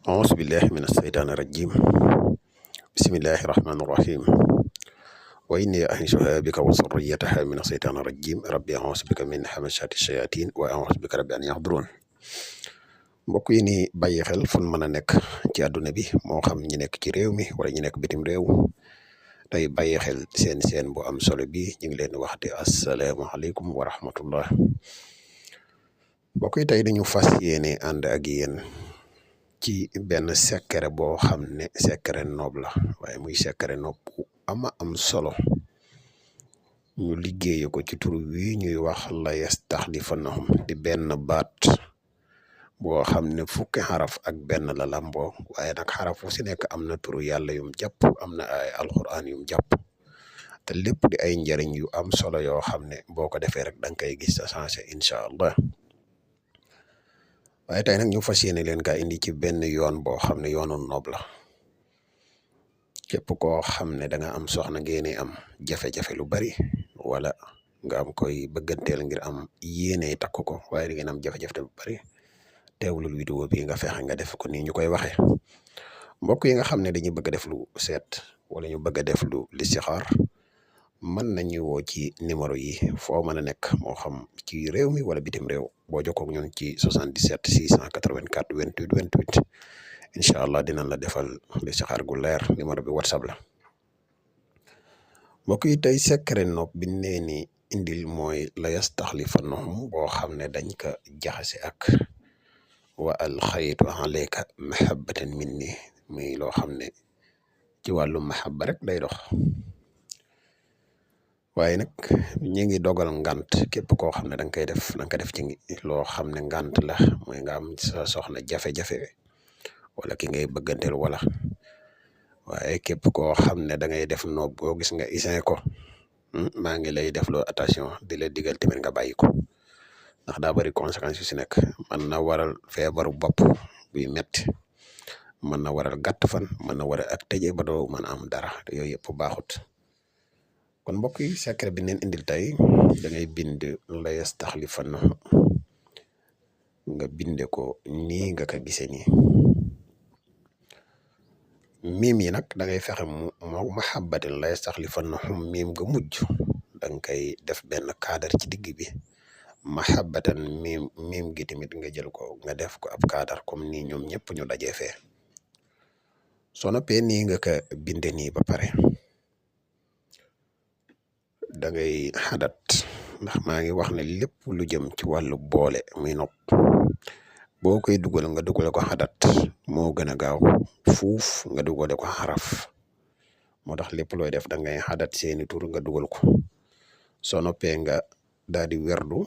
أعوذ بالله من الشيطان الرجيم بسم الله الرحمن الرحيم وإني أعيذها بك وذريتها من الشيطان الرجيم ربي أعوذ بك من همزات الشياطين وأعوذ بك ربي أن يحضرون mbokk yi ni bàyyi xel fun mën a nekk ci àdduna bi moo xam ñi nekk ci réew mi wala ñi nekk bitim réew tey bàyyi xel seen bu am solo bi ñu ngi leen di wax te asalaamaaleykum wa rahmatullah mbokk yi tey dañu fas yéene ànd ak yéen ci benn secret boo xam ne secret noob la waaye muy secret noob bu ama am solo ñu liggéeye ko ci tur wi ñuy wax la yastaxlifannahum di benn baat boo xam ne fukki xaraf ak benn la lamboo waaye nag xaraf fu si nekk am na turu yàlla yum jàpp am na ay alquran yum jàpp te lépp di ay njariñ yu am solo yoo xam ne boo ko defee rek da nga koy gis sa changé incha allah waaye tey nag ñu fas yéene leen kaa indi ci benn yoon boo xam ne yoonu noob la képp koo xam ne da nga am soxna ngeen am jafe-jafe lu bari wala nga am koy bëgganteel ngir am yéene takk ko waaye da ngeen am jafe-jafe lu bari teewlul vidéo bi nga fexe nga def ko nii ñu koy waxee mbokk yi nga xam ne dañuy bëgg a def lu seet wala ñu bëgg a def lu listixaar mën nañu woo ci numéro yi foo mën a nekk moo xam ci réew mi wala bitim réew boo jokkoo ak ñun ci 77 684 28 28 incha allah dinañ la defal listixaar gu leer numéro bi whatsapp la mbokk yi tey secret noob bi nee ni indil mooy la yastaxlifannahum boo xam ne dañ ko jaxase ak wa alxaytu alayka mahabbatan minni muy loo xam ne ci wàllu mahabba rek day dox waaye nag ñi ngi dogal ngant képp koo xam ne da nga koy def da nga ko def ci loo xam ne ngant la mooy nga am sa soxna jafe-jafe wala ki ngay bëgganteel wala waaye képp koo xam ne da ngay def noob boo gis nga isin ko maa ngi lay def loo attention di la digal tamit nga bàyyi ko ndax daa bari conséquences yu si nekk mën na waral feebaru bopp buy metti mën na waral gàtt fan mën na waral ak tëje ba doo mën a am dara te yooyu yëpp baaxut kon mbokk yi secret bi neen indil tey da ngay bind la yastaxlifannahum nga binde ko nii nga ko gisee nii miim yi nag da ngay fexe mu mahabbatin la yastaxlifannahum miim nga mujj da nga koy def benn cadre ci digg bi mahabbatan miim gi tamit nga jël ko nga def ko ab cadre comme nii ñoom ñëpp ñu dajee fee soo noppee nii nga ko binde nii ba pare da ngay xadat ndax maa ngi wax ne lépp lu jëm ci wàllu boole muy nopp boo koy dugal nga dugale ko xadat moo gën a gaaw fuuf nga dugale ko xaraf moo tax lépp looy def da ngay xadat seeni tur nga dugal ko soo noppee nga daal di werdu